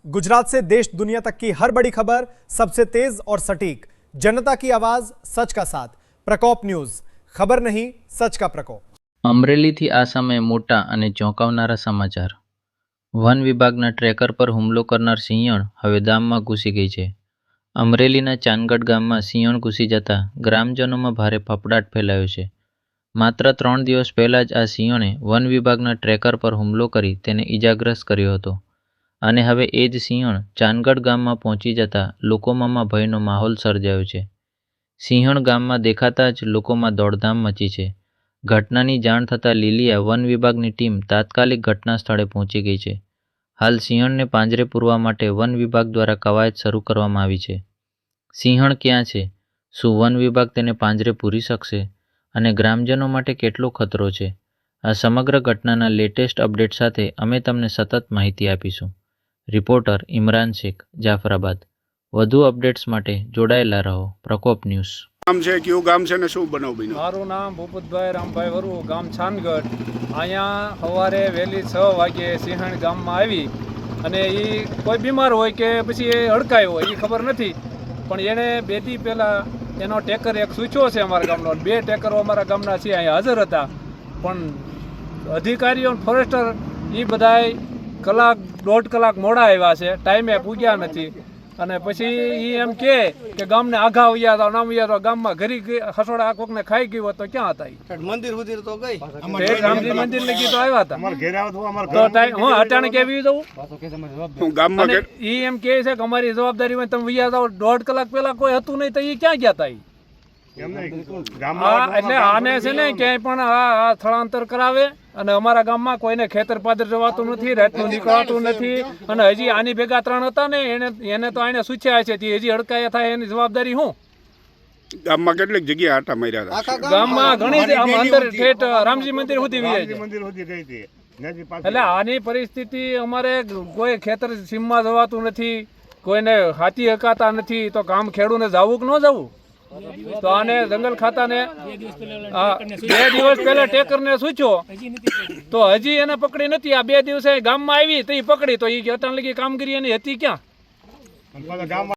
गुजरात से देश दुनिया तक की हर बड़ी खबर सबसे तेज और सटीक, जनता की आवाज, सच का साथ। प्रकोप न्यूज, खबर नहीं सच का प्रकोप। અમરેલીથી આ સમયે મોટા અને ચોંકાવનારા સમાચાર। વન વિભાગના ટ્રેકર પર હુમલો કરનાર સિંહણ હવે ગામમાં ઘૂસી ગઈ છે। અમરેલીના ચાંદગઢ ગામમાં સિંહણ ઘૂસી જતા ગ્રામજનોમાં ભારે ફફડાટ ફેલાયો છે। માત્ર 3 દિવસ પહેલા જ આ સિંહણે વન વિભાગના ટ્રેકર પર હુમલો કરી તેને ઈજાગ્રસ્ત કર્યો હતો અને હવે એ જ સિંહણ ચાંદગઢ ગામમાં પહોંચી જતા લોકોમાં ભયનો માહોલ સર્જાયો છે। સિંહણ ગામમાં દેખાતા જ લોકોમાં દોડધામ મચી છે। ઘટનાની જાણ થતાં લીલિયા વન વિભાગની ટીમ તાત્કાલિક ઘટના સ્થળે પહોંચી ગઈ છે। હાલ સિંહણને પાંજરે પૂરવા માટે વન વિભાગ દ્વારા કવાયત શરૂ કરવામાં આવી છે। સિંહણ ક્યાં છે? શું વન વિભાગ તેને પાંજરે પૂરી શકશે? અને ગ્રામજનો માટે કેટલો ખતરો છે? આ સમગ્ર ઘટનાના લેટેસ્ટ અપડેટ સાથે અમે તમને સતત માહિતી આપીશું। રિપોર્ટર ઇમરાન શેખ, જાફરાબાદ। વધુ અપડેટ્સ માટે જોડાયેલા રહો પ્રકોપ ન્યૂઝ। ગામ છે કયું ગામ છે ને શું બનાવ બન્યો? મારું નામ ભૂપતભાઈ રામભાઈ વરુ, ગામ છાનગઢ। અહીંયા સવારે વહેલી 6 વાગે સિંહણ ગામમાં આવી અને એ કોઈ બીમાર હોય કે પછી એ હડકાયો હોય એ ખબર નથી, પણ એણે 2 દી પહેલાં એનો ટેકર એક સૂચ્યો છે અમારા ગામનો। 2 ટેકરો અમારા ગામના છે અહીંયા હાજર હતા, પણ અધિકારીઓ ફોરેસ્ટર એ બધાય કલાક 1.5 કલાક મોડા આવ્યા છે, ટાઈમે પૂગ્યા નથી। અને પછી એ એમ કે ગામને આઘા વયા હતા, નામ વયા હતા, ગામમાં ઘરી હસોડા કોકને ખાઈ ગયું હોત તો ક્યાં હતા? મંદિર સુધી તો ગઈ, રામજી મંદિર લગી તો આવ્યા હતા। હું અટાણે કેવી દઉં ગામમાં એ એમ કે છે કે અમારી જવાબદારી હોય તમે વયા જાઓ। 1.5 કલાક પહેલા કોઈ હતું નહીં તો એ ક્યાં ગયા હતા? એટલે આને છે ને ક્યાંય પણ આ સ્થળાંતર કરાવે અને અમારા ગામમાં કોઈને ખેતર પાદર જવાતું નથી, રાતનું નીકળાતું નથી। અને હજી આની ભેગા 3 હતા ને એને તો આને સૂચ્યા છે, હજી હડકાયા થાય એની જવાબદારી હું? ગામમાં કેટલીક જગ્યા આટા માર્યા હતા? ગામમાં ઘણી અંદર ઠેઠ રામજી મંદિર સુધી વહી જાય। એટલે આની પરિસ્થિતિ અમારે કોઈ ખેતર સીમમાં જવાતું નથી, કોઈને હાથી હકાતા નથી, તો કામ ખેડૂને જવું કે ન જવું? તો આને જંગલ ખાતાને 2 દિવસ પહેલા ટેકરને સૂચ્યો તો હજી એને પકડી નથી। આ 2 દિવસે ગામમાં આવી તો એ પકડી, તો એ અટાણ લગી કામગીરી એની હતી ક્યાં?